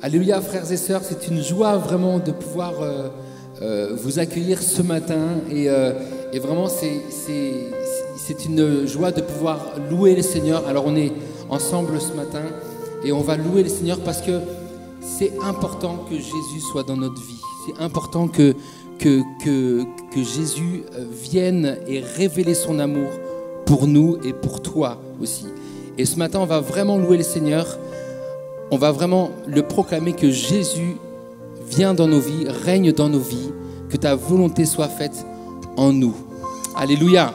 Alléluia, frères et sœurs, c'est une joie vraiment de pouvoir vous accueillir ce matin et vraiment c'est une joie de pouvoir louer le Seigneur. Alors on est ensemble ce matin et on va louer le Seigneur parce que c'est important que Jésus soit dans notre vie. C'est important que Jésus vienne et révéler son amour pour nous et pour toi aussi. Et ce matin, on va vraiment louer le Seigneur. On va vraiment le proclamer que Jésus vient dans nos vies, règne dans nos vies, que ta volonté soit faite en nous. Alléluia.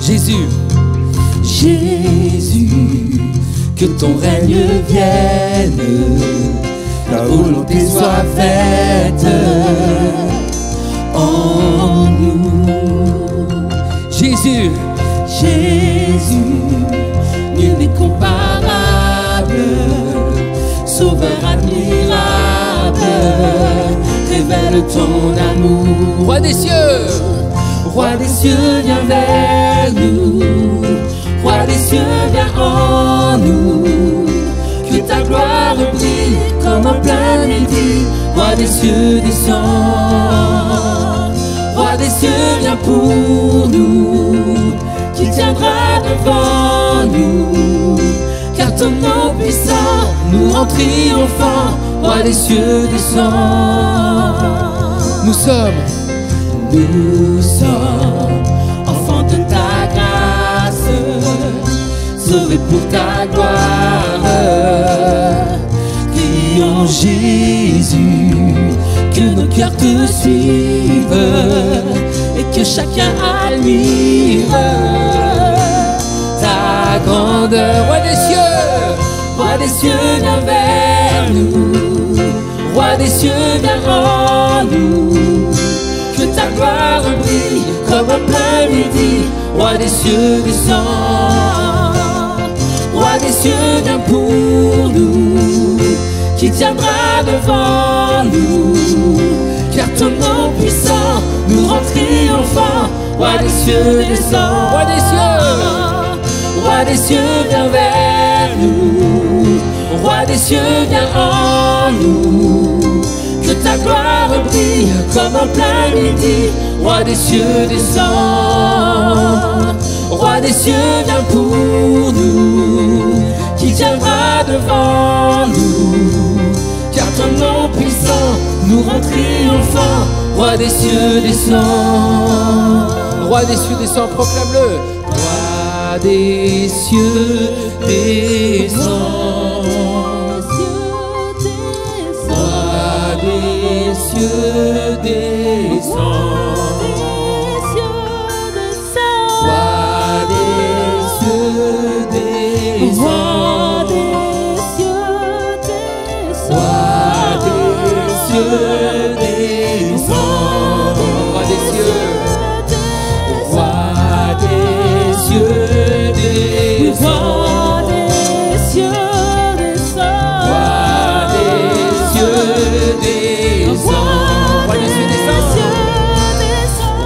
Jésus, Jésus, que ton règne vienne, ta volonté soit faite en nous. Jésus, Jésus, nul n'est comparable, sauveur admirable, révèle ton amour. Roi des cieux, Roi des cieux, viens vers nous. Roi des cieux, viens en nous. Que ta gloire brille comme en plein midi. Roi des cieux, descends. Roi des cieux, viens pour nous. Qui tiendra devant nous? Car ton nom puissant nous rend triomphants. Roi des cieux, descends. nous sommes enfants de ta grâce, sauvés pour ta gloire. Crions Jésus, que nos cœurs te suivent et que chacun admire ta grandeur. Roi des cieux, viens vers nous. Roi des cieux, viens en nous. Que ta gloire brille comme un plein midi. Roi des cieux, descends. Roi des cieux, viens pour nous. Qui tiendra devant nous? Car ton nom puissant nous rend triomphants. Roi des cieux, descends. Roi des cieux. Roi des cieux, viens vers nous. Roi des cieux, viens en nous. Que ta gloire brille comme en plein midi. Roi des cieux, descends. Roi des cieux, viens pour nous. Qui tiendra devant nous? Car ton nom puissant nous rend triomphants. Roi des cieux, descends. Roi des cieux, descends, proclame-le. Roi des cieux, descends. Roi des cieux, descends. Roi des cieux, descends. Roi des cieux, descends. Roi des cieux, Roi des cieux, descends. Roi des cieux, descends. Roi des cieux, descends. Roi des cieux, descends.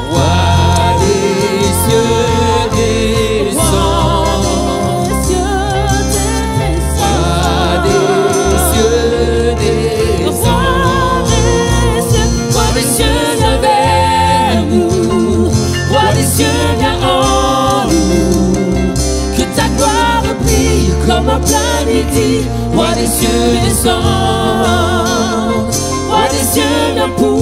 Roi des cieux, descends. Roi des cieux, descends. Roi des cieux, viens vers nous. Roi des cieux, viens en nous. Que ta gloire brille comme en plein midi. Roi des cieux, descends. Roi des cieux, viens pour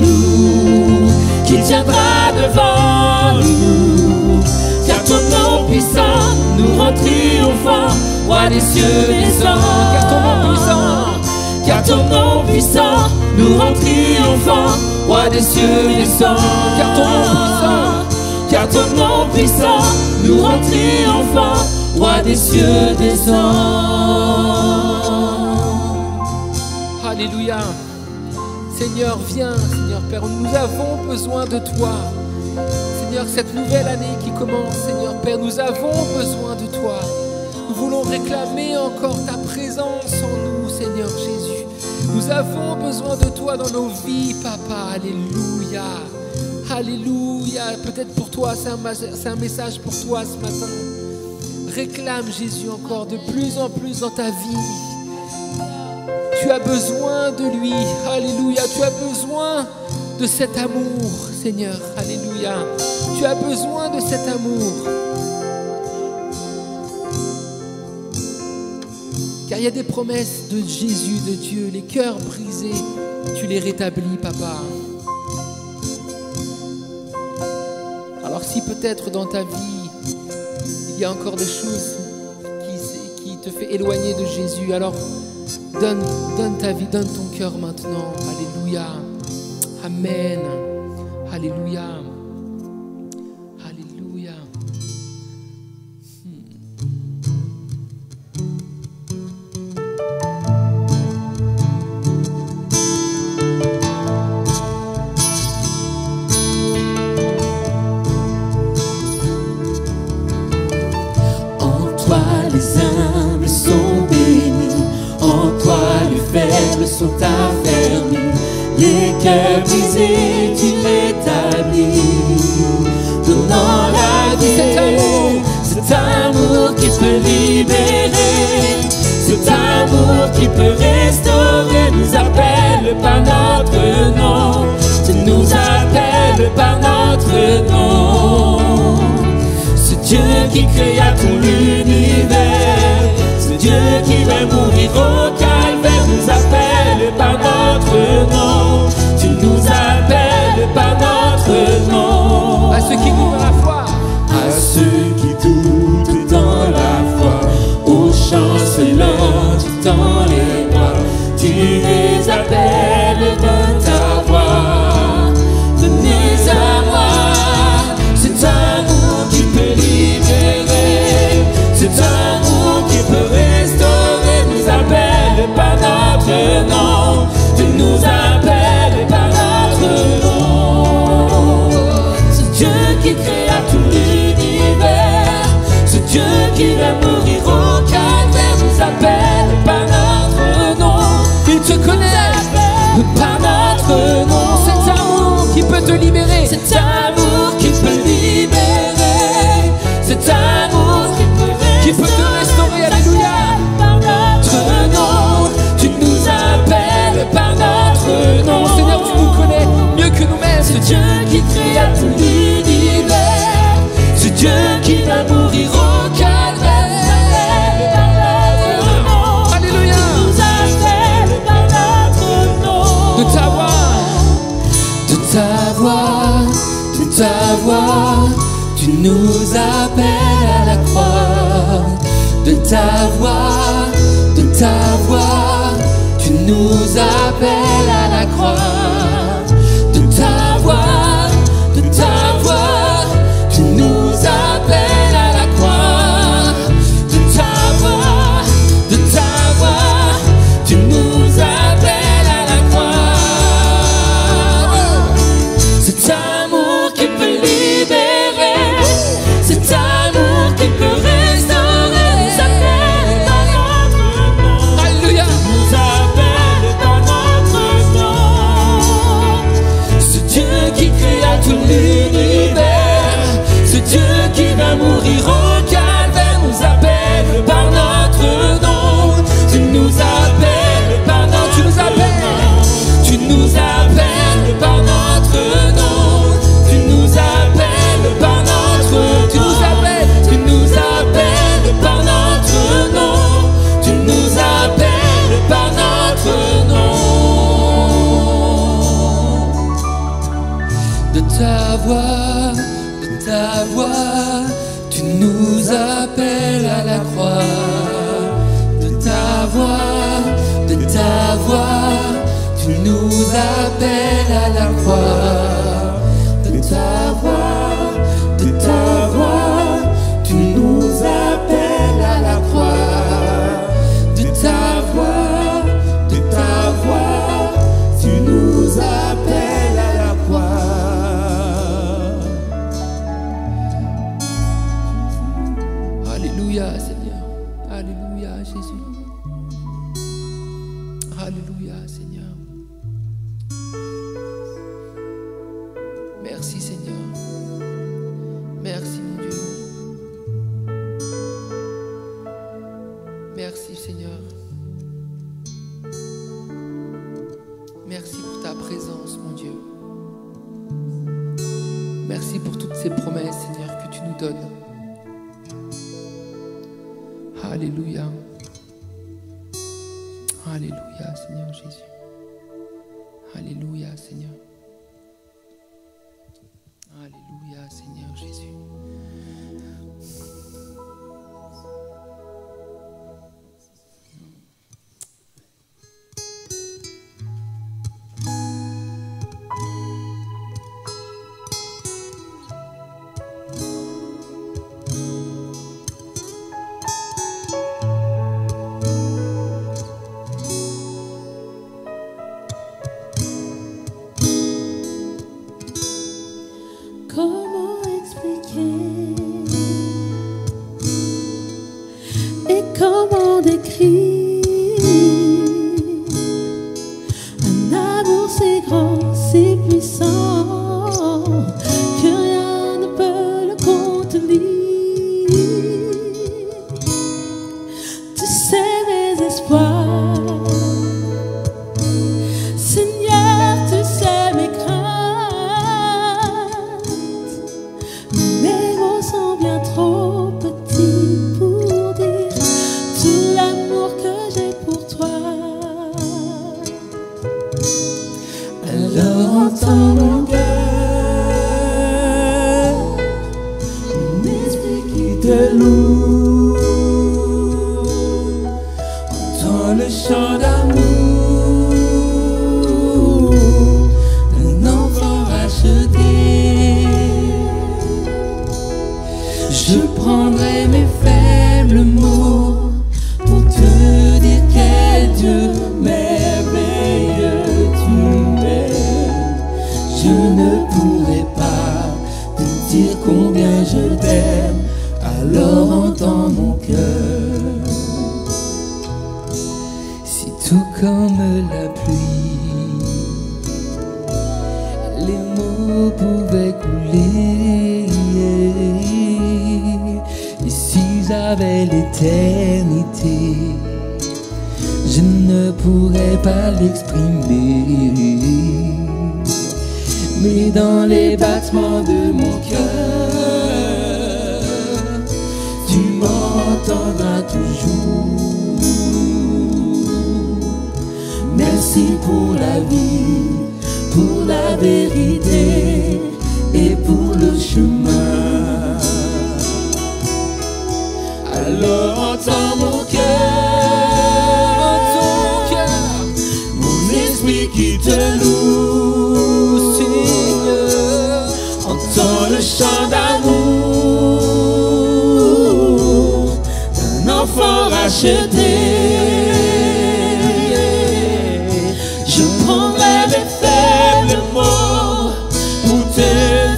nous. Qui tiendra devant nous? Car ton nom puissant nous rend triomphants. Roi des cieux, descends. car ton nom puissant, Car ton nom puissant nous rend triomphants. Roi des cieux, descends. car ton nom puissant, Car ton nom puissant nous rend triomphants. Roi des cieux, descends. Alléluia. Seigneur, viens, Seigneur Père, nous avons besoin de toi. Seigneur, cette nouvelle année qui commence, Seigneur Père, nous avons besoin de toi. Nous voulons réclamer encore ta présence en nous, Seigneur Jésus. Nous avons besoin de toi dans nos vies, Papa. Alléluia. Alléluia. Peut-être pour toi, c'est un message pour toi ce matin. Réclame Jésus encore de plus en plus dans ta vie. Tu as besoin de lui. Alléluia. Tu as besoin de cet amour, Seigneur. Alléluia. Tu as besoin de cet amour. Car il y a des promesses de Jésus, de Dieu. Les cœurs brisés, tu les rétablis, Papa. Alors si peut-être dans ta vie, il y a encore des choses qui te fait éloigner de Jésus, alors donne ta vie, donne ton cœur maintenant. Alléluia. Amen. Alléluia. Alléluia. Sont affermis, les cœurs brisés, tu l'établis, donnant la vie. Cet amour qui peut libérer, cet amour qui peut restaurer, nous appelle par notre nom, tu nous appelles par notre nom. Ce Dieu qui créa tout l'univers, ce Dieu qui va mourir au calvaire, nous appelle par notre nom. Tu nous appelles par notre nom. À ceux qui doutent dans la foi, à ceux qui doutent dans la foi, aux chancelants dans les bois, tu les appelles dans ta voix. Venez à moi, cet amour qui peut libérer, cet amour qui peut restaurer, nous appelle par notre nom, tu nous appelles par notre nom. Ce Dieu qui créa tout l'univers, ce Dieu qui va mourir au calvaire, nous appelle par notre nom. il te connaît Par notre nom. cet amour qui peut te libérer. Cet amour qui peut libérer, cet amour Qui peut te restaurer. Alléluia. par notre nom, tu nous appelles par notre nom. Seigneur, tu nous connais mieux que nous-mêmes. Ce Dieu qui créa tout l'univers, ce Dieu qui va mourir au calvaire, par notre nom. Alléluia. Tu nous appelles par notre nom. De ta voix, De ta voix, de ta voix, tu nous appelles à la croix. De ta voix, de ta voix, tu nous appelles à la croix. De ta voix, de ta voix, tu nous appelles à la croix. De ta voix, de ta voix, tu nous appelles à la croix. Cet amour qui peut libérer, cet amour qui peut restaurer, nous appelle par notre nom. alléluia. Nous appelle par notre nom. Ce Dieu qui créa tout l'univers, ce Dieu qui va mourir au calvaire, nous appelle par notre nom. Tu nous appelles par notre Tu nous appelles. nom. Tu nous appelles par notre nom. Tu nous appelles par notre Tu nous appelles. Tu nous appelles par notre nom. Tu nous appelles par notre nom. De ta voix, tu nous appelles à la croix. De ta voix, tu nous appelles à la croix. De ta voix, tu nous appelles à la croix. De ta voix, tu nous appelles à la croix. Alléluia, Seigneur. Alléluia, Jésus. Alléluia, Seigneur. Merci Seigneur. Merci mon Dieu. Merci Seigneur. Merci pour ta présence mon Dieu. Merci pour toutes ces promesses Seigneur que tu nous donnes. Alléluia. Alléluia Seigneur Jésus. Alléluia Seigneur. Alléluia Seigneur Jésus. Comment expliquer et comment décrire un amour si grand, si puissant que rien ne peut le contenir. Tu sais mes espoirs, Seigneur, tu sais mes craintes. Mes mots sont bien trop petits pour dire tout l'amour que j'ai pour toi. Alors entends mon cœur, mon esprit qui te loue. Entends le chant d'amour d'un enfant racheté. Je prendrai mes faibles mots pour te dire quel Dieu merveilleux tu es. Je ne pourrai pas te dire combien je t'aime, alors entends mon cœur. Si tout comme la pluie, les mots pouvaient couler, et si j'avais l'éternité, je ne pourrais pas l'exprimer. Mais dans les battements de mon cœur, tu m'entendras toujours. Merci pour la vie, pour la vérité et pour le chemin. Alors entends mon cœur, mon esprit qui te loue, Seigneur. Entends le chant d'amour d'un enfant racheté. Je prendrai mes faibles mots pour te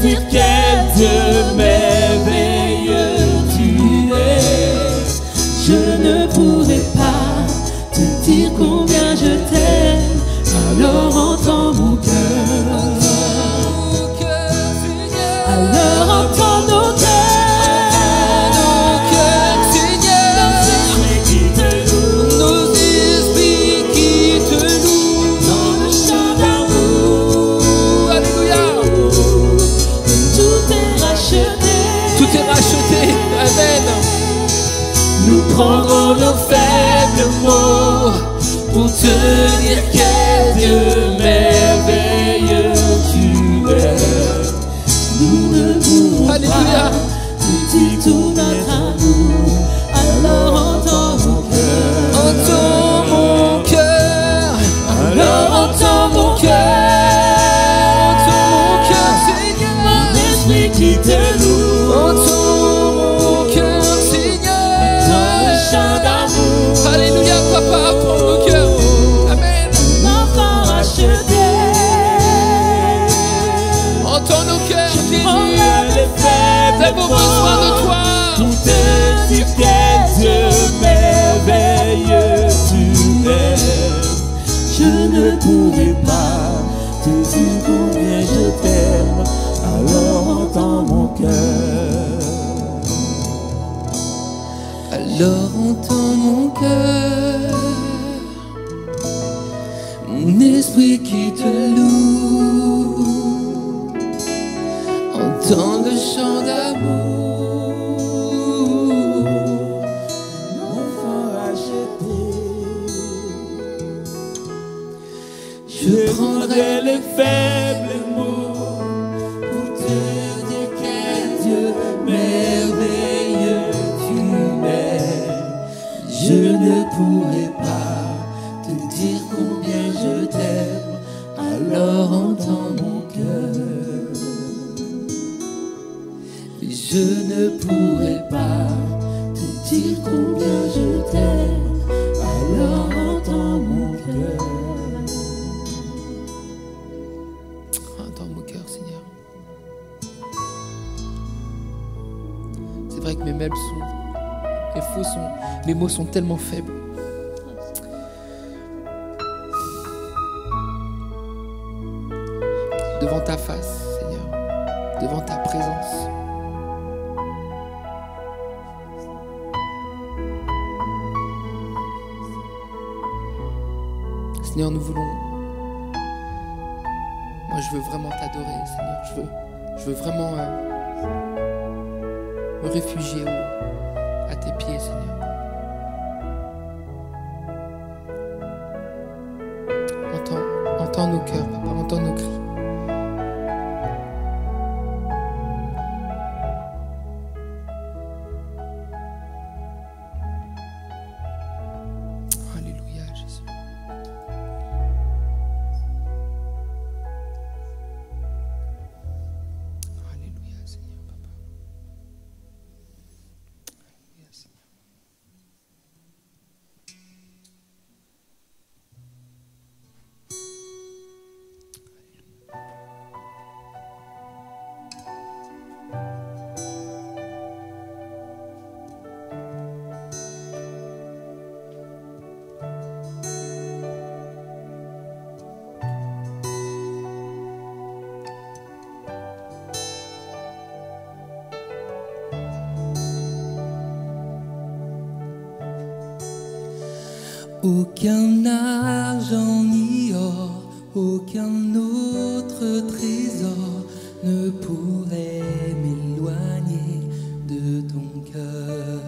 dire quel Dieu merveilleux tu es. Je ne pourrai pas te dire combien je t'aime, alors entends mon cœur. Alors entends nos cœurs, Seigneur. Nos esprits qui te louent, nos esprits qui te louent, dans le chant d'amour. Alléluia. Tout est racheté. Tout est racheté. Amen. Nous prendrons nos faibles mots pour te dire quel Dieu merveilleux tu es. Nous ne pourrons pas te dire tout notre amour, alors entends mon cœur. Entends mon cœur. Alors entends mon cœur. Entends mon cœur, Seigneur. Mon esprit qui te loue. Entends mon cœur, Seigneur. Dans le chant d'amour. Alléluia, Papa, pour nos cœurs. Amen. L'enfant racheté. Entends nos cœurs, Jésus. Nous avons besoin de toi. Pour te dire quel Dieu merveilleux tu es. Je ne pourrai pas te dire combien je t'aime, Alors entends mon cœur, mon esprit qui te loue. Entends le chant d'amour, Enfant acheté, je prendrai les faibles mots pour te dire quel Dieu merveilleux tu es. Je ne pourrai pas te dire combien je t'aime, alors entends mon cœur. Je ne pourrai pas te dire combien je t'aime, alors entends mon cœur. Entends mon cœur, Seigneur. C'est vrai que mes mots sont tellement faibles. Devant ta face, Seigneur, devant ta présence. Seigneur, nous voulons. Moi, je veux vraiment t'adorer, Seigneur. Je veux vraiment me réfugier à tes pieds, Seigneur. Entends nos cœurs, Papa, entends nos cris. Alléluia, Jésus. Alléluia, Seigneur, Papa. Alléluia, Seigneur. Aucun argent ni or, aucun autre trésor ne pourrait m'éloigner de ton cœur,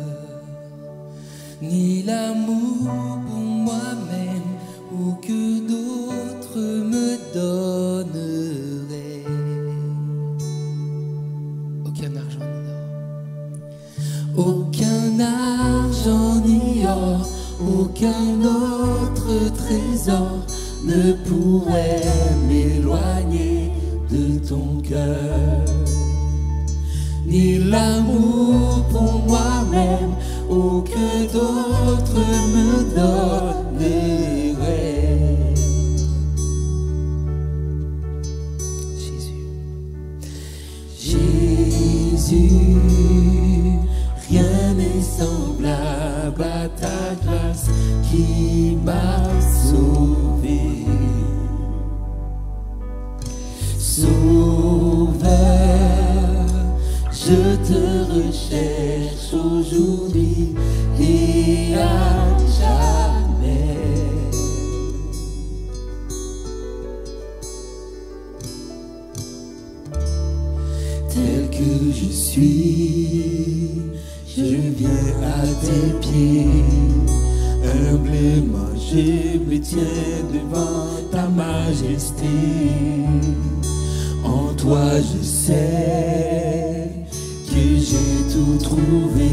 ni l'amour pour moi-même ou que d'autres me donneraient. Aucun argent ni or, aucun argent ni or, aucun autre trésor ne pourrait m'éloigner de ton cœur, ni l'amour pour moi-même ou que d'autres me donneraient. Jésus, rien n'est semblable à ta grâce qui m'a sauvé. Sauveur, je te recherche aujourd'hui et à jamais. Tel que je suis, je viens à tes pieds. Humblement je me tiens devant ta majesté. En toi je sais que j'ai tout trouvé.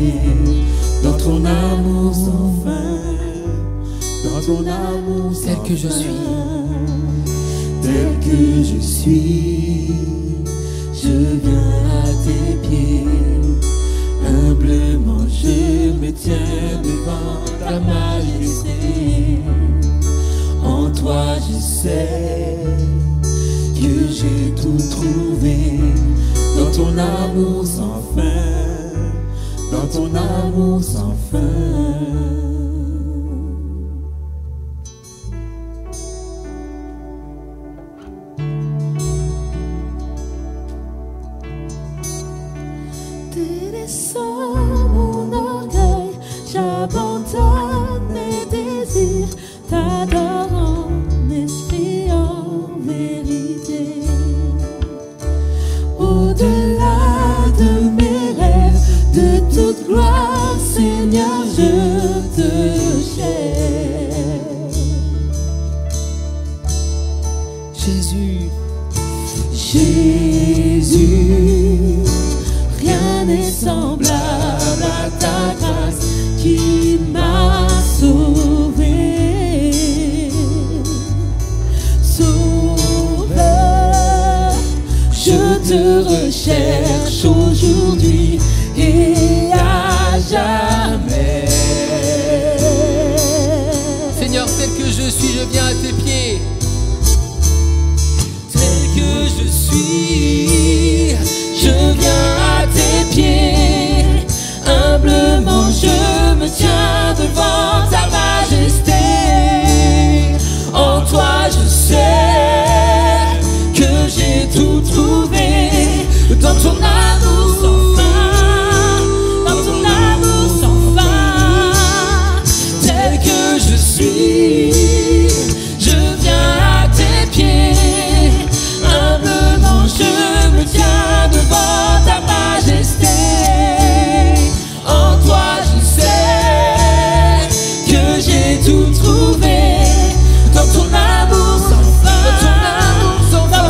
Dans ton amour sans fin, dans ton amour sans fin. Tel que je suis, tel que je suis, je viens à tes pieds. Humblement je me tiens devant ta majesté. En toi je sais que j'ai tout trouvé. Dans ton amour sans fin, dans ton amour sans fin. Délaissant mon orgueil, Jésus, rien n'est semblable à ta grâce qui m'a sauvé. Sauveur, je te recherche aujourd'hui et à jamais. Seigneur, tel que je suis, je viens à tes pieds. Tel que je suis, je viens à tes pieds. Humblement je me tiens devant ta majesté. En toi je sais que j'ai tout trouvé. Dans ton amour sans fin, dans ton amour sans fin. Tel que je suis, je viens à tes pieds. Humblement je me tiens devant ta majesté. En toi je sais que j'ai tout trouvé. Dans ton amour sans fin, dans ton amour sans fin,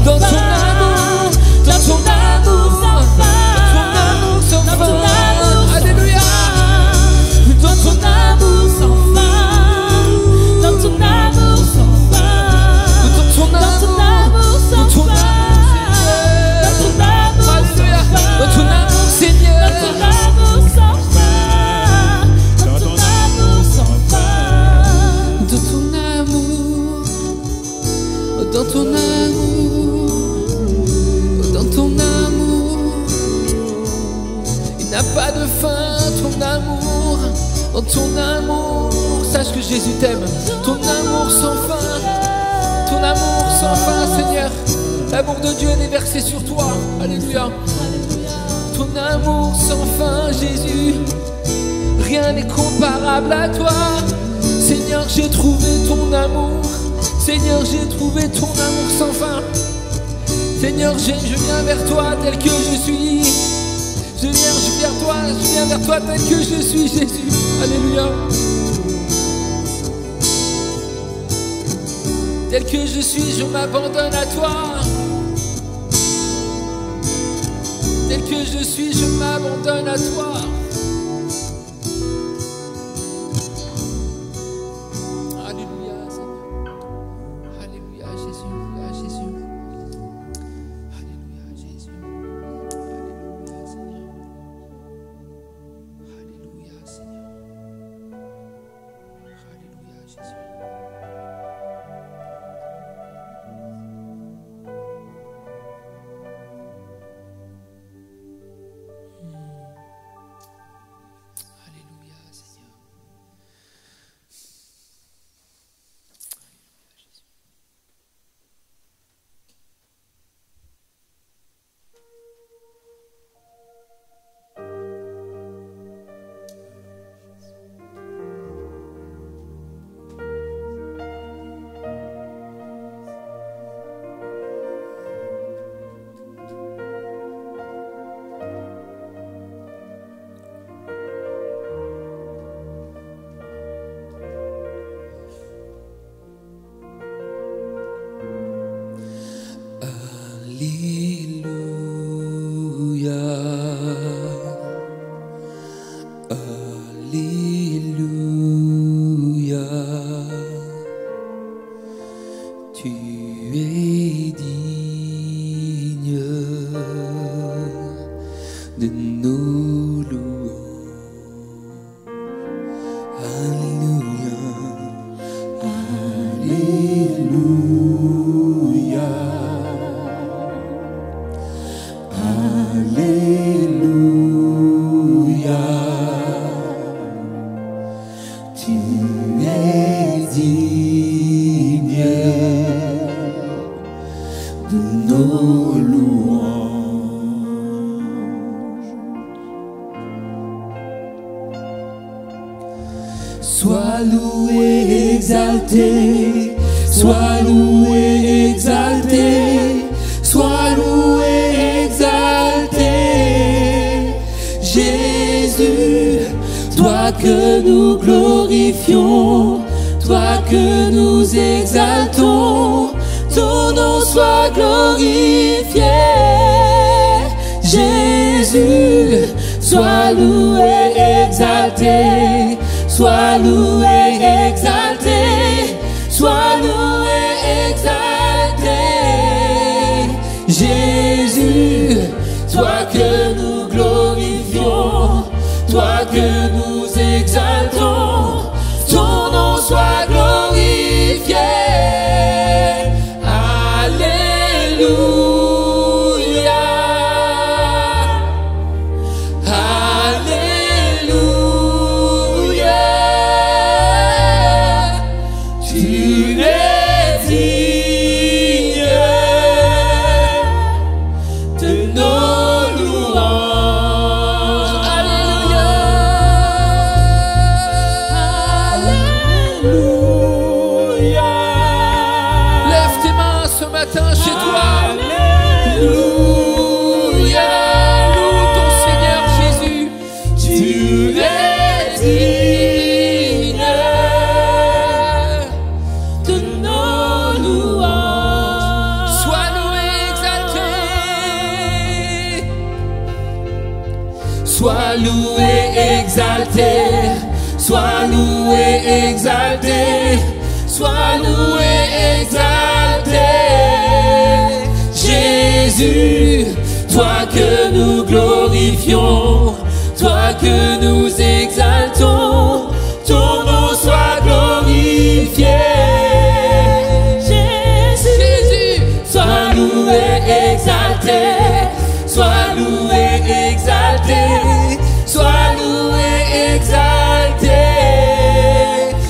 dans ton amour, dans ton amour sans fin, dans ton amour, alléluia, dans ton amour sans fin, dans ton amour sans fin, dans ton amour sans fin, dans ton amour sans fin, Dans ton amour, Seigneur. dans ton amour sans fin, dans ton amour sans fin. Dans ton amour, dans ton amour, dans ton amour, il n'a pas de fin, ton amour, dans ton amour, sache que Jésus t'aime, ton amour sans fin, ton amour sans fin, Seigneur, l'amour de Dieu est déversé sur toi, alléluia, ton amour sans fin, Jésus, rien n'est comparable à toi. Seigneur, j'ai trouvé ton amour. Seigneur, j'ai trouvé ton amour sans fin. Seigneur, je viens vers toi tel que je suis. Je viens vers toi tel que je suis, Jésus. Alléluia. Tel que je suis, je m'abandonne à toi. Tel que je suis, je m'abandonne à toi. Sois loué, exalté, sois loué, exalté, sois loué, exalté. Jésus, toi que nous glorifions, toi que nous exaltons, ton nom soit glorifié. Jésus, sois loué, exalté. Sois loué, exalté. Sois loué, exalté. Jésus, toi que nous glorifions, toi que nous exaltons, ton nom soit glorifié. Alléluia. Alléluia. Tu es digne de nos louanges. Alléluia. Alléluia. Lève tes mains ce matin chez toi. Alléluia. Loue ton Seigneur Jésus. Tu es digne de nos louanges. Sois loué, exalté. Sois loué, exalté. Sois loué, exalté. Sois loué, exalté. Jésus, toi que nous glorifions, toi que nous exaltons, ton nom soit glorifié. Jésus, sois loué, exalté. Sois loué, exalté. Sois loué, exalté.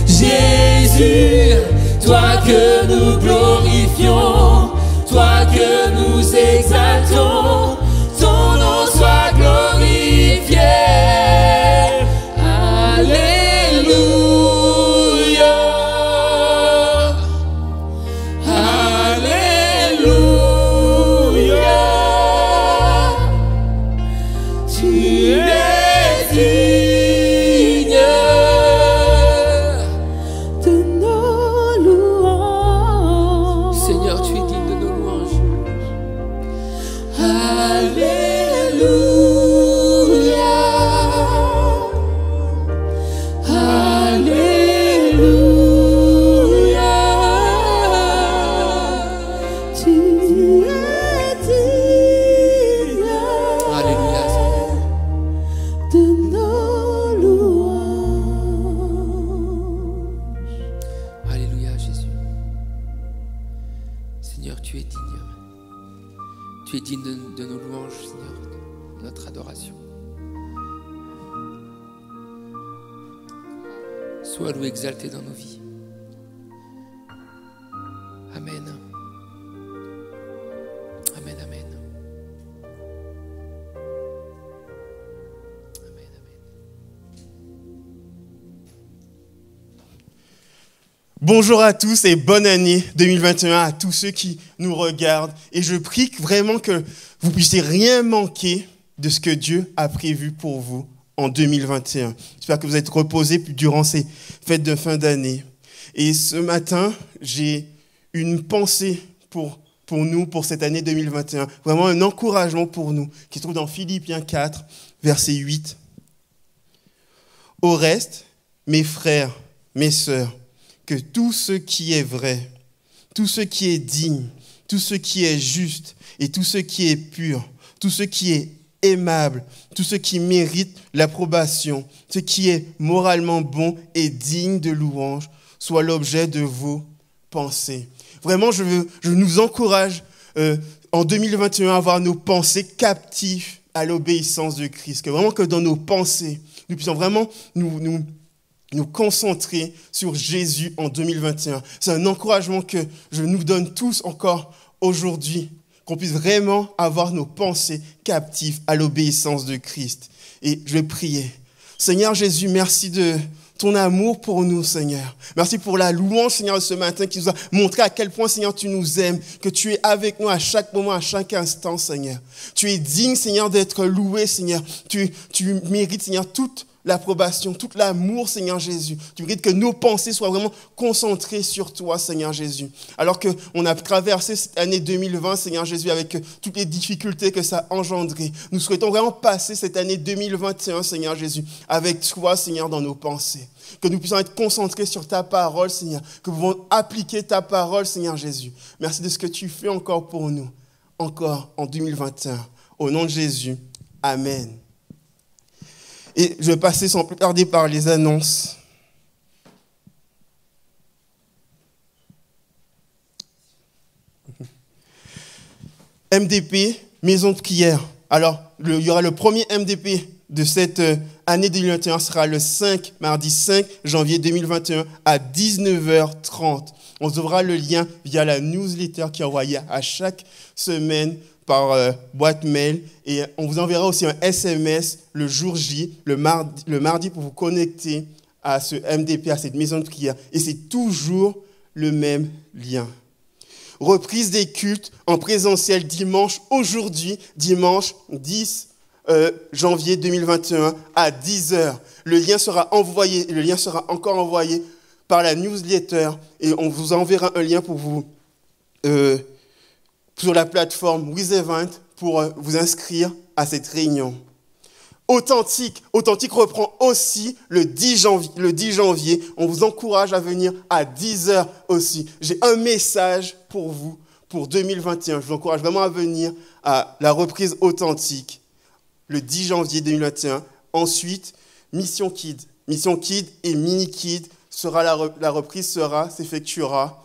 Jésus, toi que nous glorifions, toi que nous exaltons, ton nom soit glorifié. Alléluia. Alléluia. Tu es digne de nos louanges. Seigneur, tu es digne de nos louanges. Alléluia. Alléluia. Tu es digne Alléluia, Seigneur. de nos louanges. Alléluia, Jésus. Seigneur, tu es digne. Tu es digne de nos louanges, Seigneur, de notre adoration. Sois loué, exalté dans nos vies. Amen. Amen, amen. Amen, amen. Bonjour à tous et bonne année 2021 à tous ceux qui nous regardent. Et je prie vraiment que vous puissiez rien manquer de ce que Dieu a prévu pour vous en 2021. J'espère que vous êtes reposés durant ces fêtes de fin d'année. Et ce matin, j'ai une pensée pour nous, pour cette année 2021. Vraiment un encouragement pour nous, qui se trouve dans Philippiens 4, verset 8. Au reste, mes frères, mes sœurs, que tout ce qui est vrai, tout ce qui est digne, tout ce qui est juste et tout ce qui est pur, tout ce qui est aimable, tout ce qui mérite l'approbation, ce qui est moralement bon et digne de louange, soit l'objet de vos pensées. Vraiment, je nous encourage en 2021 à avoir nos pensées captives à l'obéissance de Christ. Que vraiment que dans nos pensées, nous puissions vraiment nous concentrer sur Jésus en 2021. C'est un encouragement que je nous donne tous encore aujourd'hui, qu'on puisse vraiment avoir nos pensées captives à l'obéissance de Christ. Et je vais prier. Seigneur Jésus, merci de ton amour pour nous, Seigneur. Merci pour la louange, Seigneur, de ce matin qui nous a montré à quel point, Seigneur, tu nous aimes, que tu es avec nous à chaque moment, à chaque instant, Seigneur. Tu es digne, Seigneur, d'être loué, Seigneur. Tu mérites, Seigneur, toute l'approbation, tout l'amour, Seigneur Jésus. Tu mérites que nos pensées soient vraiment concentrées sur toi, Seigneur Jésus. Alors qu'on a traversé cette année 2020, Seigneur Jésus, avec toutes les difficultés que ça a engendré, nous souhaitons vraiment passer cette année 2021, Seigneur Jésus, avec toi, Seigneur, dans nos pensées. Que nous puissions être concentrés sur ta parole, Seigneur, que nous pouvons appliquer ta parole, Seigneur Jésus. Merci de ce que tu fais encore pour nous, encore en 2021. Au nom de Jésus, Amen. Et je vais passer sans plus tarder par les annonces. MDP, maison de prière. Alors, il y aura le premier MDP de cette année 2021, sera le mardi 5 janvier 2021 à 19h30. On trouvera le lien via la newsletter qui est envoyée à chaque semaine par boîte mail, et on vous enverra aussi un SMS le jour J, le mardi pour vous connecter à ce MDP, à cette maison de prière. Et c'est toujours le même lien. Reprise des cultes en présentiel aujourd'hui, dimanche 10 janvier 2021 à 10h. Le lien sera encore envoyé par la newsletter, et on vous enverra un lien pour vous sur la plateforme WithEvent pour vous inscrire à cette réunion. Authentique reprend aussi le 10 janvier. On vous encourage à venir à 10h aussi. J'ai un message pour vous pour 2021. Je vous encourage vraiment à venir à la reprise authentique le 10 janvier 2021. Ensuite, Mission Kid et Mini Kid la reprise s'effectuera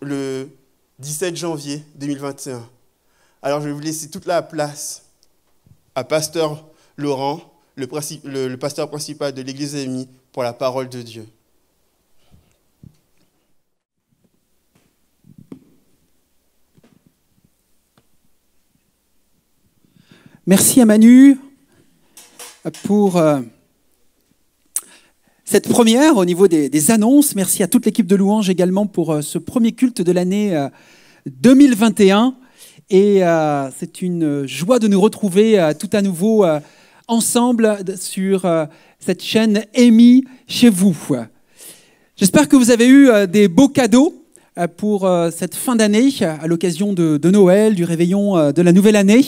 le 17 janvier 2021. Alors, je vais vous laisser toute la place à Pasteur Laurent, le pasteur principal de l'Église Aimée, pour la parole de Dieu. Merci à Manu pour cette première au niveau des annonces. Merci à toute l'équipe de louanges également pour ce premier culte de l'année 2021. Et c'est une joie de nous retrouver tout à nouveau ensemble sur cette chaîne Aimée chez vous. J'espère que vous avez eu des beaux cadeaux pour cette fin d'année à l'occasion de Noël, du réveillon de la nouvelle année.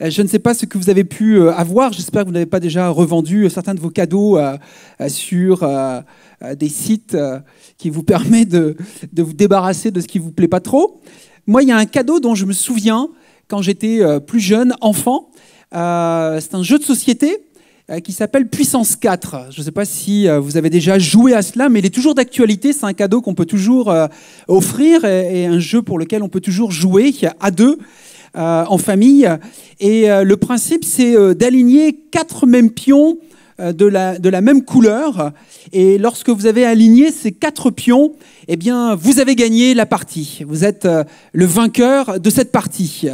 Je ne sais pas ce que vous avez pu avoir. J'espère que vous n'avez pas déjà revendu certains de vos cadeaux sur des sites qui vous permettent de vous débarrasser de ce qui ne vous plaît pas trop. Moi, il y a un cadeau dont je me souviens quand j'étais plus jeune, enfant. C'est un jeu de société qui s'appelle Puissance 4. Je ne sais pas si vous avez déjà joué à cela, mais il est toujours d'actualité. C'est un cadeau qu'on peut toujours offrir et un jeu pour lequel on peut toujours jouer à deux. En famille, et le principe c'est d'aligner 4 mêmes pions de la même couleur, et lorsque vous avez aligné ces 4 pions, eh bien vous avez gagné la partie, vous êtes le vainqueur de cette partie.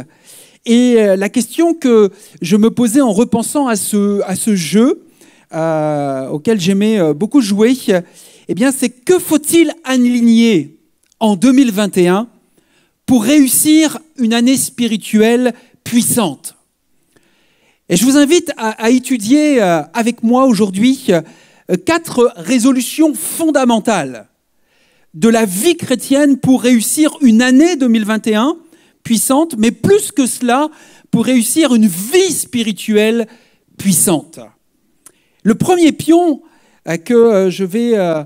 Et la question que je me posais en repensant à ce jeu auquel j'aimais beaucoup jouer, eh bien c'est que faut-il aligner en 2021 pour réussir une année spirituelle puissante. Et je vous invite à étudier avec moi aujourd'hui 4 résolutions fondamentales de la vie chrétienne pour réussir une année 2021 puissante, mais plus que cela, pour réussir une vie spirituelle puissante. Le premier pion que je vais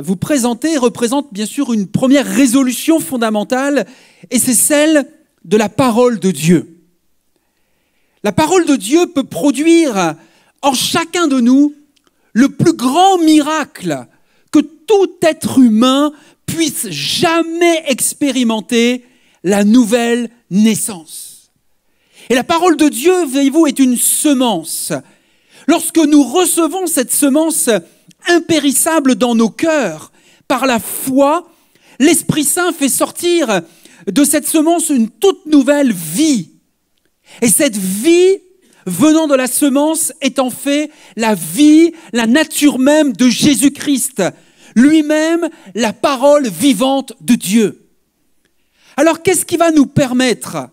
vous présenter représente bien sûr une première résolution fondamentale, et c'est celle de la parole de Dieu. La parole de Dieu peut produire en chacun de nous le plus grand miracle que tout être humain puisse jamais expérimenter, la nouvelle naissance. Et la parole de Dieu, voyez-vous, est une semence. Lorsque nous recevons cette semence impérissable dans nos cœurs, par la foi, l'Esprit Saint fait sortir de cette semence une toute nouvelle vie. Et cette vie, venant de la semence, est en fait la vie, la nature même de Jésus-Christ, lui-même la parole vivante de Dieu. Alors qu'est-ce qui va nous permettre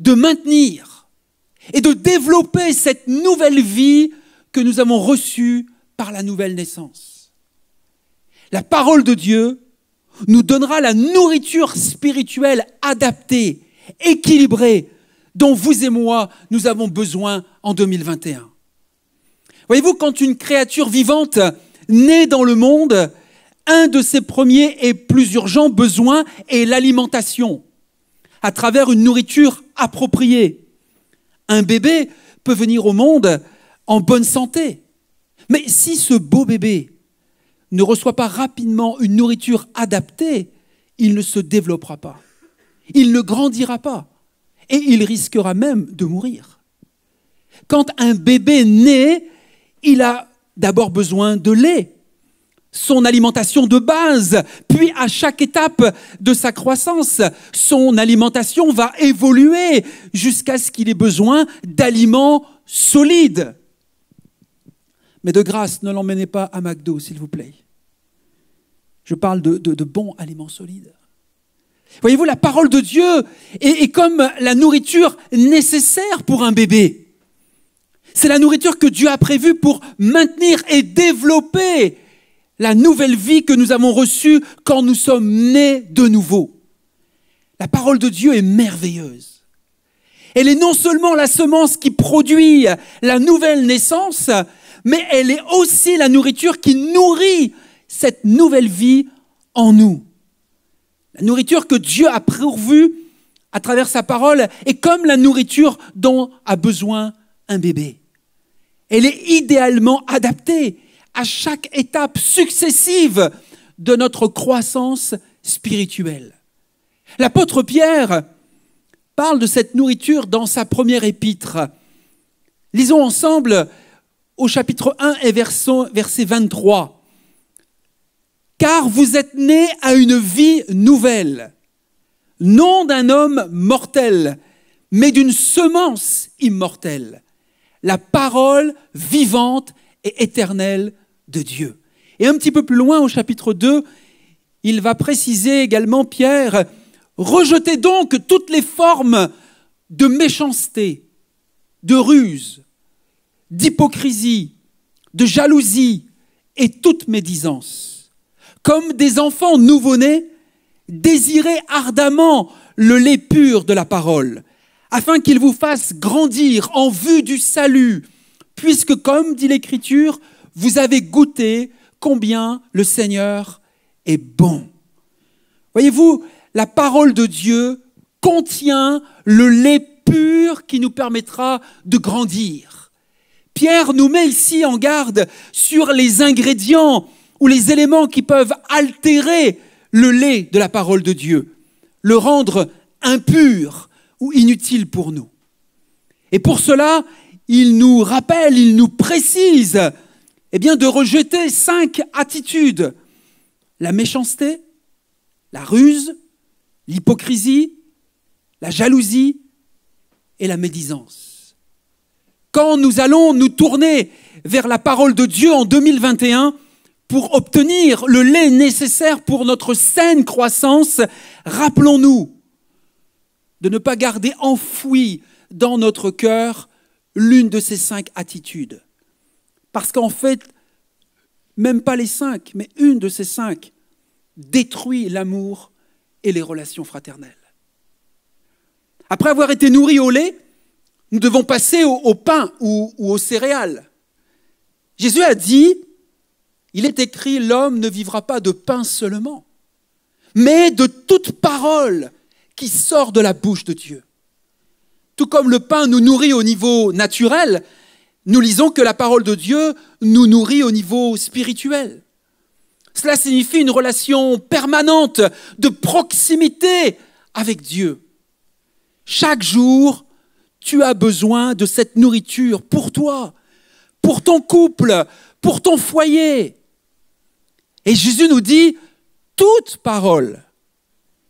de maintenir et de développer cette nouvelle vie que nous avons reçue par la nouvelle naissance. La parole de Dieu nous donnera la nourriture spirituelle adaptée, équilibrée, dont vous et moi, nous avons besoin en 2021. Voyez-vous, quand une créature vivante naît dans le monde, un de ses premiers et plus urgents besoins est l'alimentation, à travers une nourriture appropriée. Un bébé peut venir au monde en bonne santé, mais si ce beau bébé ne reçoit pas rapidement une nourriture adaptée, il ne se développera pas, il ne grandira pas et il risquera même de mourir. Quand un bébé naît, il a d'abord besoin de lait, son alimentation de base, puis à chaque étape de sa croissance, son alimentation va évoluer jusqu'à ce qu'il ait besoin d'aliments solides. Mais de grâce, ne l'emmenez pas à McDo, s'il vous plaît. Je parle de bons aliments solides. Voyez-vous, la parole de Dieu est comme la nourriture nécessaire pour un bébé. C'est la nourriture que Dieu a prévue pour maintenir et développer la nouvelle vie que nous avons reçue quand nous sommes nés de nouveau. La parole de Dieu est merveilleuse. Elle est non seulement la semence qui produit la nouvelle naissance, mais elle est aussi la nourriture qui nourrit cette nouvelle vie en nous. La nourriture que Dieu a pourvue à travers sa parole est comme la nourriture dont a besoin un bébé. Elle est idéalement adaptée à chaque étape successive de notre croissance spirituelle. L'apôtre Pierre parle de cette nourriture dans sa première épître. Lisons ensemble au chapitre 1 et verset 23. « Car vous êtes nés à une vie nouvelle, non d'un homme mortel, mais d'une semence immortelle, la parole vivante et éternelle de Dieu. » Et un petit peu plus loin, au chapitre 2, il va préciser également, Pierre, « Rejetez donc toutes les formes de méchanceté, de ruse, d'hypocrisie, de jalousie et toute médisance. Comme des enfants nouveau-nés, désirez ardemment le lait pur de la parole, afin qu'il vous fasse grandir en vue du salut, puisque, comme dit l'Écriture, vous avez goûté combien le Seigneur est bon. » Voyez-vous, la parole de Dieu contient le lait pur qui nous permettra de grandir. Pierre nous met ici en garde sur les ingrédients ou les éléments qui peuvent altérer le lait de la parole de Dieu, le rendre impur ou inutile pour nous. Et pour cela, il nous rappelle, il nous précise de rejeter 5 attitudes. La méchanceté, la ruse, l'hypocrisie, la jalousie et la médisance. Quand nous allons nous tourner vers la parole de Dieu en 2021 pour obtenir le lait nécessaire pour notre saine croissance, rappelons-nous de ne pas garder enfoui dans notre cœur l'une de ces 5 attitudes. Parce qu'en fait, même pas les 5, mais une de ces 5 détruit l'amour et les relations fraternelles. Après avoir été nourris au lait, nous devons passer au pain ou aux céréales. Jésus a dit, il est écrit, l'homme ne vivra pas de pain seulement, mais de toute parole qui sort de la bouche de Dieu. Tout comme le pain nous nourrit au niveau naturel, nous lisons que la parole de Dieu nous nourrit au niveau spirituel. Cela signifie une relation permanente de proximité avec Dieu. Chaque jour, tu as besoin de cette nourriture pour toi, pour ton couple, pour ton foyer. Et Jésus nous dit toute parole.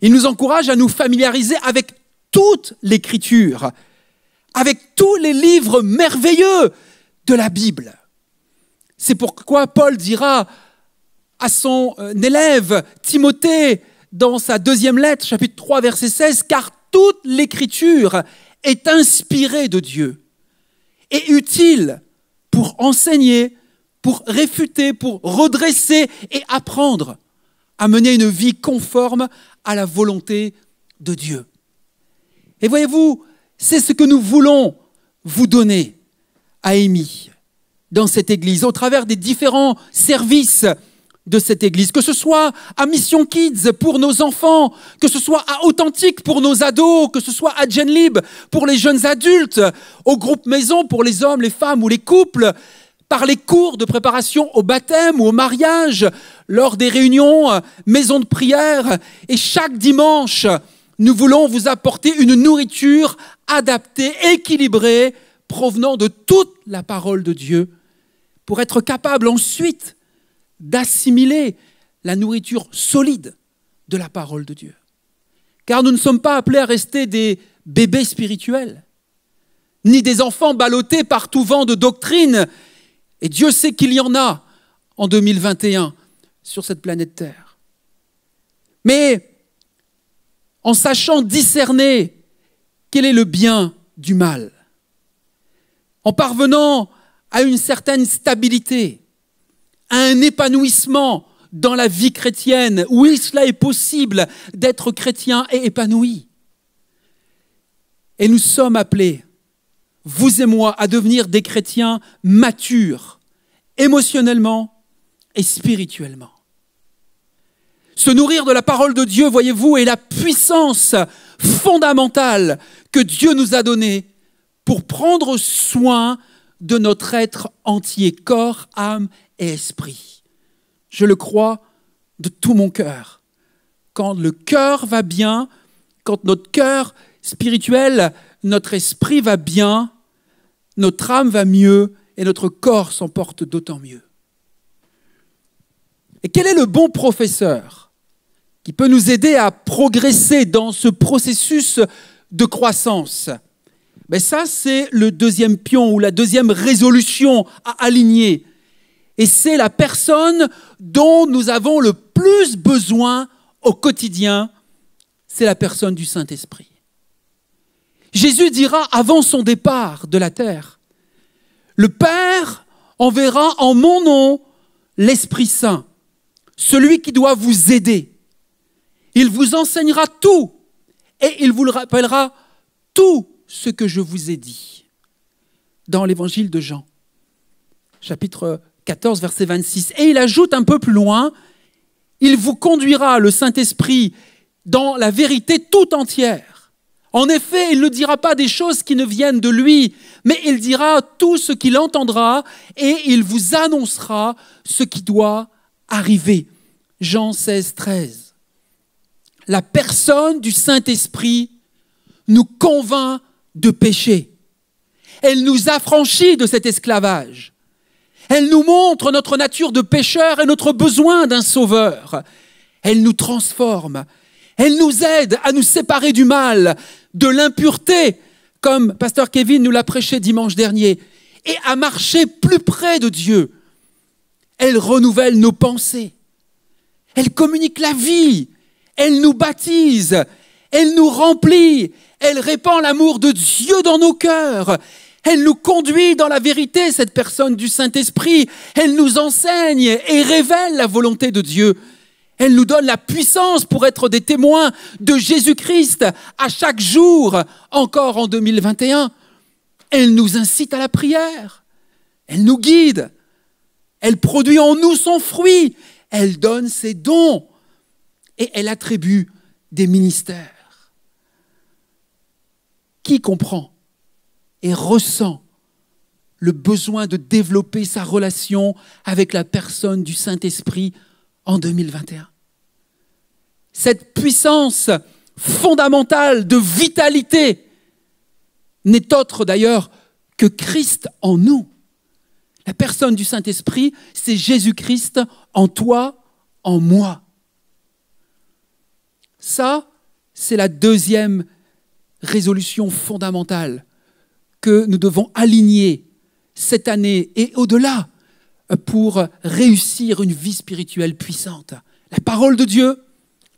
Il nous encourage à nous familiariser avec toute l'Écriture, avec tous les livres merveilleux de la Bible. C'est pourquoi Paul dira à son élève Timothée dans sa 2e lettre, chapitre 3, verset 16, « Car toute l'Écriture est inspirée de Dieu et utile pour enseigner, pour réfuter, pour redresser et apprendre à mener une vie conforme à la volonté de Dieu. Et voyez-vous, c'est ce que nous voulons vous donner à Amy dans cette église, au travers des différents services de cette église, que ce soit à Mission Kids pour nos enfants, que ce soit à Authentique pour nos ados, que ce soit à GenLib pour les jeunes adultes, au groupe maison pour les hommes, les femmes ou les couples, par les cours de préparation au baptême ou au mariage, lors des réunions maison de prière. Et chaque dimanche, nous voulons vous apporter une nourriture adaptée, équilibrée, provenant de toute la parole de Dieu, pour être capable ensuite d'assimiler la nourriture solide de la parole de Dieu. Car nous ne sommes pas appelés à rester des bébés spirituels, ni des enfants ballottés par tout vent de doctrine. Et Dieu sait qu'il y en a en 2021 sur cette planète Terre. Mais en sachant discerner quel est le bien du mal, en parvenant à une certaine stabilité, à un épanouissement dans la vie chrétienne. Oui, cela est possible d'être chrétien et épanoui. Et nous sommes appelés, vous et moi, à devenir des chrétiens matures, émotionnellement et spirituellement. Se nourrir de la parole de Dieu, voyez-vous, est la puissance fondamentale que Dieu nous a donnée pour prendre soin de notre être entier, corps, âme et esprit. Je le crois de tout mon cœur. Quand le cœur va bien, quand notre cœur spirituel, notre esprit va bien, notre âme va mieux et notre corps s'en porte d'autant mieux. Et quel est le bon professeur qui peut nous aider à progresser dans ce processus de croissance? Ben ça, c'est le deuxième pion ou la deuxième résolution à aligner. Et c'est la personne dont nous avons le plus besoin au quotidien, c'est la personne du Saint-Esprit. Jésus dira avant son départ de la terre, « Le Père enverra en mon nom l'Esprit Saint, celui qui doit vous aider. Il vous enseignera tout et il vous le rappellera tout ce que je vous ai dit. » Dans l'évangile de Jean, chapitre 14, verset 26. Et il ajoute un peu plus loin, « Il vous conduira, le Saint-Esprit, dans la vérité tout entière. En effet, il ne dira pas des choses qui ne viennent de lui, mais il dira tout ce qu'il entendra et il vous annoncera ce qui doit arriver. » Jean 16, 13. La personne du Saint-Esprit nous convainc de péché. Elle nous affranchit de cet esclavage. Elle nous montre notre nature de pécheur et notre besoin d'un sauveur. Elle nous transforme. Elle nous aide à nous séparer du mal, de l'impureté, comme Pasteur Kevin nous l'a prêché dimanche dernier, et à marcher plus près de Dieu. Elle renouvelle nos pensées. Elle communique la vie. Elle nous baptise. Elle nous remplit. Elle répand l'amour de Dieu dans nos cœurs. Elle nous conduit dans la vérité, cette personne du Saint-Esprit. Elle nous enseigne et révèle la volonté de Dieu. Elle nous donne la puissance pour être des témoins de Jésus-Christ à chaque jour, encore en 2021. Elle nous incite à la prière. Elle nous guide. Elle produit en nous son fruit. Elle donne ses dons. Et elle attribue des ministères. Qui comprend et ressent le besoin de développer sa relation avec la personne du Saint-Esprit en 2021? Cette puissance fondamentale de vitalité n'est autre d'ailleurs que Christ en nous. La personne du Saint-Esprit, c'est Jésus-Christ en toi, en moi. Ça, c'est la deuxième résolution fondamentale que nous devons aligner cette année et au-delà pour réussir une vie spirituelle puissante. La parole de Dieu,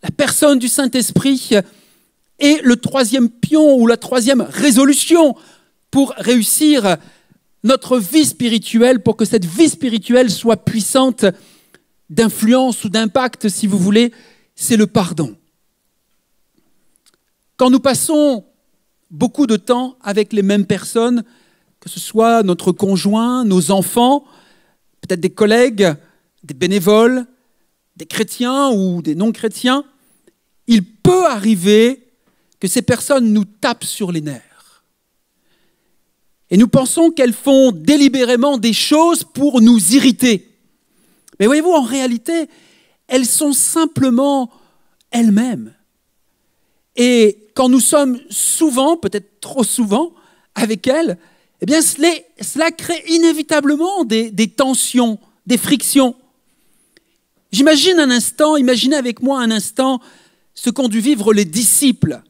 la personne du Saint-Esprit et le troisième pion ou la troisième résolution pour réussir notre vie spirituelle, pour que cette vie spirituelle soit puissante d'influence ou d'impact, si vous voulez, c'est le pardon. Quand nous passons beaucoup de temps avec les mêmes personnes, que ce soit notre conjoint, nos enfants, peut-être des collègues, des bénévoles, des chrétiens ou des non-chrétiens, il peut arriver que ces personnes nous tapent sur les nerfs. Et nous pensons qu'elles font délibérément des choses pour nous irriter. Mais voyez-vous, en réalité, elles sont simplement elles-mêmes. Et quand nous sommes souvent, peut-être trop souvent, avec elles, eh bien, cela crée inévitablement des tensions, des frictions. Imaginez avec moi un instant ce qu'ont dû vivre les disciples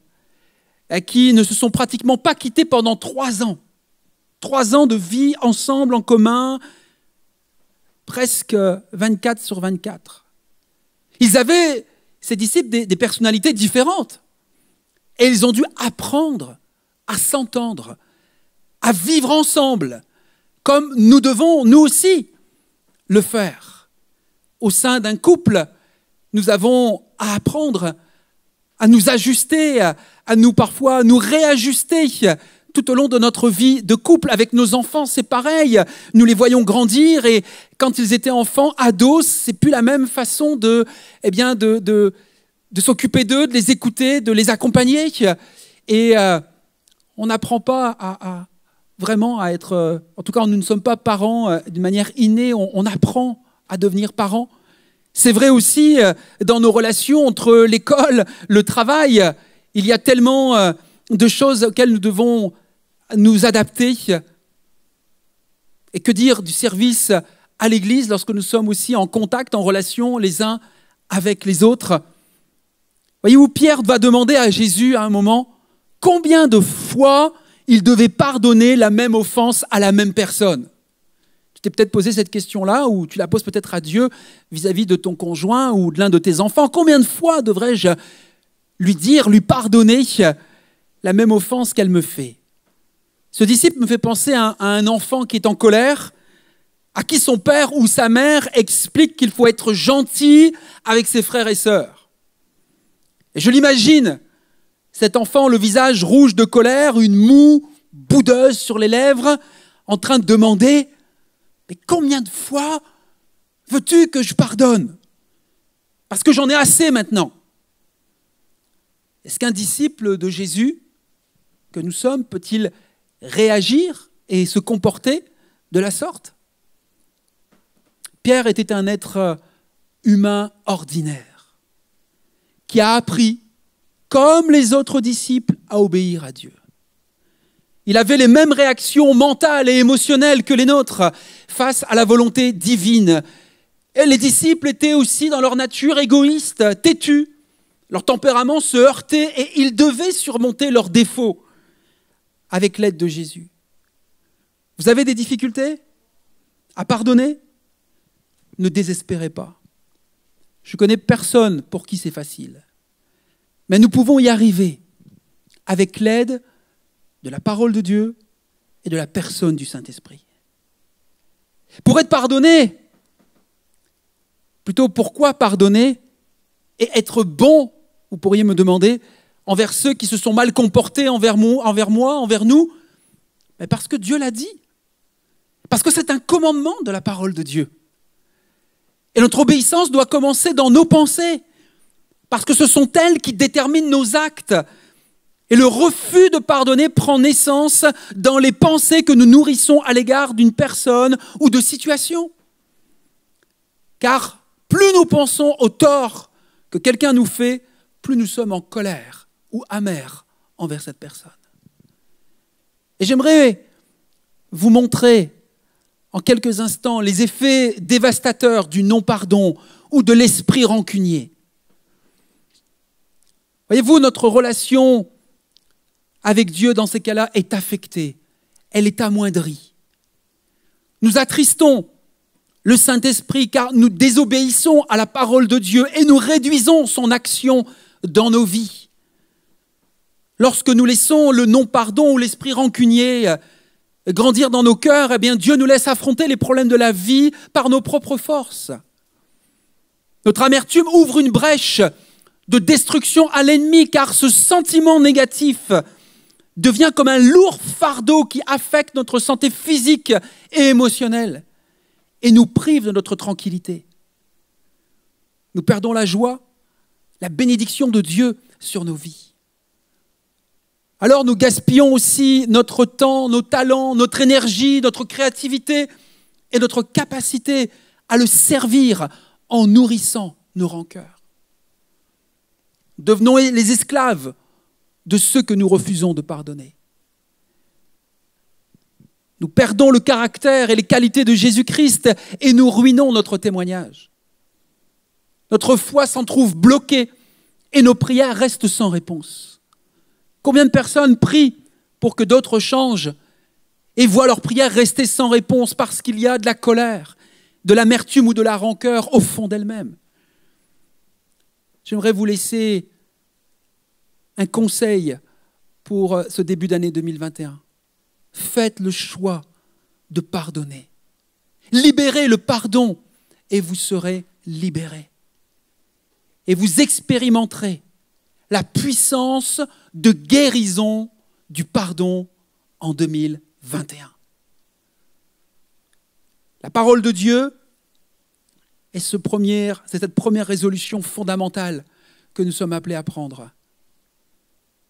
qui ne se sont pratiquement pas quittés pendant 3 ans. 3 ans de vie ensemble, en commun, presque 24/24. Ils avaient, ces disciples, des personnalités différentes. Et ils ont dû apprendre à s'entendre, à vivre ensemble, comme nous devons, nous aussi, le faire. Au sein d'un couple, nous avons à apprendre à nous ajuster, à nous parfois nous réajuster tout au long de notre vie de couple. Avec nos enfants, c'est pareil. Nous les voyons grandir et quand ils étaient enfants, ados, c'est plus la même façon de s'occuper d'eux, de les écouter, de les accompagner. Et on n'apprend pas vraiment à être... en tout cas, nous ne sommes pas parents d'une manière innée, on apprend à devenir parents. C'est vrai aussi dans nos relations entre l'école, le travail. Il y a tellement de choses auxquelles nous devons nous adapter. Et que dire du service à l'Église lorsque nous sommes aussi en contact, en relation les uns avec les autres. Voyez-vous, Pierre va demander à Jésus à un moment combien de fois il devait pardonner la même offense à la même personne. Tu t'es peut-être posé cette question-là, ou tu la poses peut-être à Dieu vis-à-vis de ton conjoint ou de l'un de tes enfants. Combien de fois devrais-je lui pardonner la même offense qu'elle me fait? Ce disciple me fait penser à un enfant qui est en colère, à qui son père ou sa mère explique qu'il faut être gentil avec ses frères et sœurs. Et je l'imagine, cet enfant, le visage rouge de colère, une moue boudeuse sur les lèvres, en train de demander « Mais combien de fois veux-tu que je pardonne? Parce que j'en ai assez maintenant. » Est-ce qu'un disciple de Jésus que nous sommes peut-il réagir et se comporter de la sorte? Pierre était un être humain ordinaire qui a appris, comme les autres disciples, à obéir à Dieu. Il avait les mêmes réactions mentales et émotionnelles que les nôtres face à la volonté divine. Et les disciples étaient aussi dans leur nature égoïste, têtus. Leur tempérament se heurtait et ils devaient surmonter leurs défauts avec l'aide de Jésus. Vous avez des difficultés à pardonner? Ne désespérez pas. Je connais personne pour qui c'est facile. Mais nous pouvons y arriver avec l'aide de la parole de Dieu et de la personne du Saint-Esprit. Pour être pardonné, plutôt pourquoi pardonner et être bon, vous pourriez me demander, envers ceux qui se sont mal comportés envers moi, envers nous? Mais parce que Dieu l'a dit. Parce que c'est un commandement de la parole de Dieu. Et notre obéissance doit commencer dans nos pensées, parce que ce sont elles qui déterminent nos actes. Et le refus de pardonner prend naissance dans les pensées que nous nourrissons à l'égard d'une personne ou de situation. Car plus nous pensons au tort que quelqu'un nous fait, plus nous sommes en colère ou amers envers cette personne. Et j'aimerais vous montrer en quelques instants les effets dévastateurs du non-pardon ou de l'esprit rancunier. Voyez-vous, notre relation avec Dieu dans ces cas-là est affectée, elle est amoindrie. Nous attristons le Saint-Esprit car nous désobéissons à la parole de Dieu et nous réduisons son action dans nos vies. Lorsque nous laissons le non-pardon ou l'esprit rancunier grandir dans nos cœurs, eh bien Dieu nous laisse affronter les problèmes de la vie par nos propres forces. Notre amertume ouvre une brèche de destruction à l'ennemi, car ce sentiment négatif devient comme un lourd fardeau qui affecte notre santé physique et émotionnelle et nous prive de notre tranquillité. Nous perdons la joie, la bénédiction de Dieu sur nos vies. Alors nous gaspillons aussi notre temps, nos talents, notre énergie, notre créativité et notre capacité à le servir en nourrissant nos rancœurs. Devenons les esclaves de ceux que nous refusons de pardonner. Nous perdons le caractère et les qualités de Jésus-Christ et nous ruinons notre témoignage. Notre foi s'en trouve bloquée et nos prières restent sans réponse. Combien de personnes prient pour que d'autres changent et voient leurs prières rester sans réponse parce qu'il y a de la colère, de l'amertume ou de la rancœur au fond d'elles-mêmes? J'aimerais vous laisser un conseil pour ce début d'année 2021. Faites le choix de pardonner. Libérez le pardon et vous serez libérés. Et vous expérimenterez la puissance de guérison du pardon en 2021. La parole de Dieu est cette première résolution fondamentale que nous sommes appelés à prendre.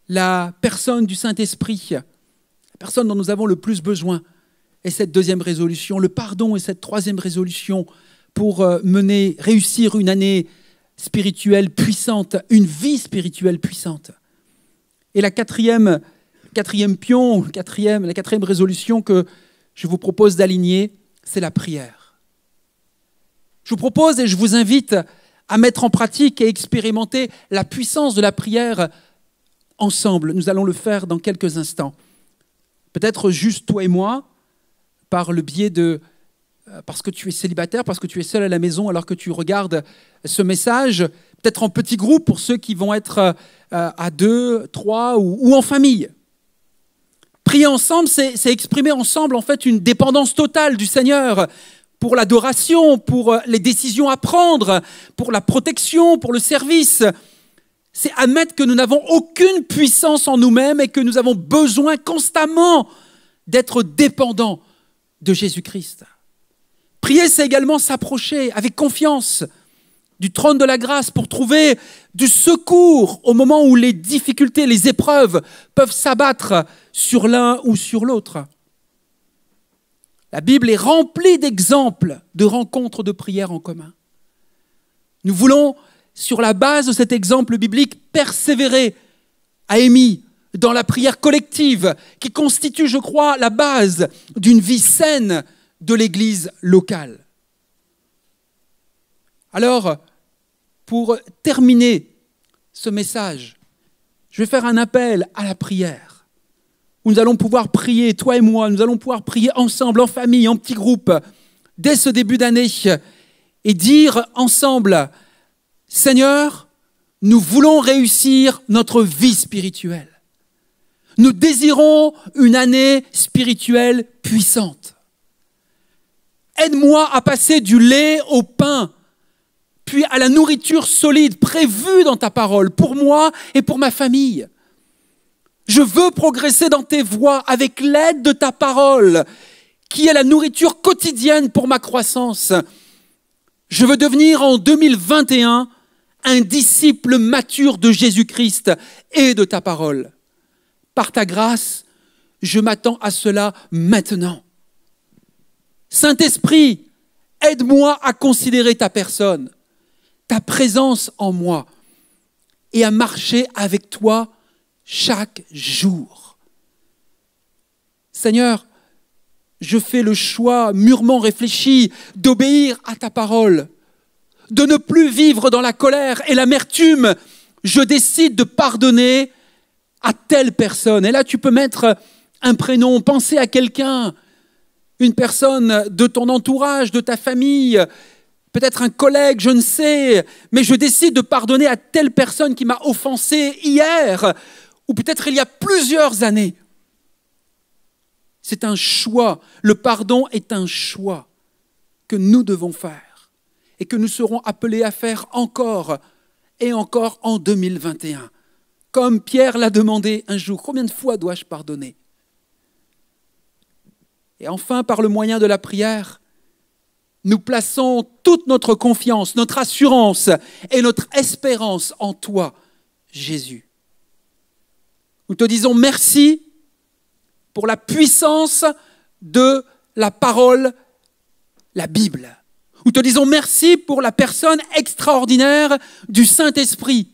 La personne du Saint-Esprit, la personne dont nous avons le plus besoin, est cette deuxième résolution. Le pardon est cette troisième résolution pour réussir une année spirituelle puissante, une vie spirituelle puissante. Et la quatrième résolution que je vous propose d'aligner, c'est la prière. Je vous propose et je vous invite à mettre en pratique et expérimenter la puissance de la prière ensemble. Nous allons le faire dans quelques instants. Peut-être juste toi et moi, par le biais parce que tu es célibataire, parce que tu es seul à la maison alors que tu regardes ce message, peut-être en petits groupes pour ceux qui vont être à 2, 3 ou en famille. Prier ensemble, c'est exprimer ensemble en fait une dépendance totale du Seigneur pour l'adoration, pour les décisions à prendre, pour la protection, pour le service. C'est admettre que nous n'avons aucune puissance en nous-mêmes et que nous avons besoin constamment d'être dépendants de Jésus-Christ. Prier, c'est également s'approcher avec confiance du trône de la grâce pour trouver du secours au moment où les difficultés, les épreuves peuvent s'abattre sur l'un ou sur l'autre. La Bible est remplie d'exemples de rencontres de prière en commun. Nous voulons, sur la base de cet exemple biblique, persévérer à Émis dans la prière collective qui constitue, je crois, la base d'une vie saine de l'Église locale. Alors, pour terminer ce message, je vais faire un appel à la prière, où nous allons pouvoir prier, toi et moi, nous allons pouvoir prier ensemble, en famille, en petits groupes, dès ce début d'année, et dire ensemble, Seigneur, nous voulons réussir notre vie spirituelle. Nous désirons une année spirituelle puissante. Aide-moi à passer du lait au pain, puis à la nourriture solide prévue dans ta parole, pour moi et pour ma famille. Je veux progresser dans tes voies avec l'aide de ta parole, qui est la nourriture quotidienne pour ma croissance. Je veux devenir en 2021 un disciple mature de Jésus-Christ et de ta parole. Par ta grâce, je m'attends à cela maintenant. Saint-Esprit, aide-moi à considérer ta personne, ta présence en moi et à marcher avec toi chaque jour. Seigneur, je fais le choix mûrement réfléchi d'obéir à ta parole, de ne plus vivre dans la colère et l'amertume. Je décide de pardonner à telle personne. Et là, tu peux mettre un prénom, penser à quelqu'un, une personne de ton entourage, de ta famille, peut-être un collègue, je ne sais, mais je décide de pardonner à telle personne qui m'a offensé hier, ou peut-être il y a plusieurs années. C'est un choix. Le pardon est un choix que nous devons faire et que nous serons appelés à faire encore et encore en 2021. Comme Pierre l'a demandé un jour, combien de fois dois-je pardonner? Et enfin, par le moyen de la prière, nous plaçons toute notre confiance, notre assurance et notre espérance en toi, Jésus. Nous te disons merci pour la puissance de la parole, la Bible. Nous te disons merci pour la personne extraordinaire du Saint-Esprit.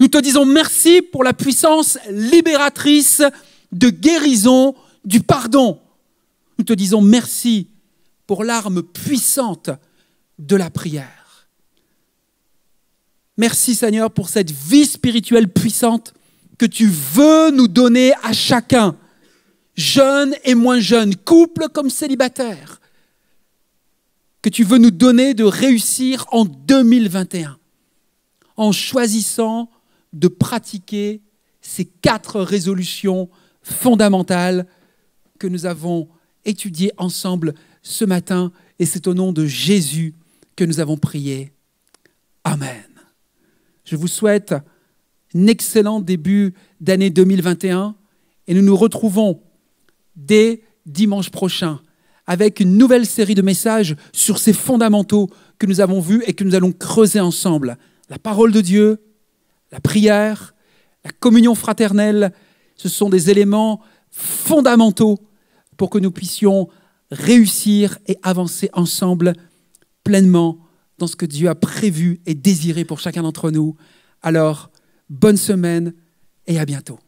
Nous te disons merci pour la puissance libératrice de guérison, du pardon. Nous te disons merci pour l'arme puissante de la prière. Merci Seigneur pour cette vie spirituelle puissante que tu veux nous donner à chacun, jeunes et moins jeunes, couples comme célibataires, que tu veux nous donner de réussir en 2021 en choisissant de pratiquer ces 4 résolutions fondamentales que nous avons étudiées ensemble ce matin, et c'est au nom de Jésus que nous avons prié. Amen. Je vous souhaite un excellent début d'année 2021 et nous nous retrouvons dès dimanche prochain avec une nouvelle série de messages sur ces fondamentaux que nous avons vus et que nous allons creuser ensemble. La parole de Dieu, la prière, la communion fraternelle, ce sont des éléments fondamentaux pour que nous puissions réussir et avancer ensemble pleinement dans ce que Dieu a prévu et désiré pour chacun d'entre nous. Alors, bonne semaine et à bientôt.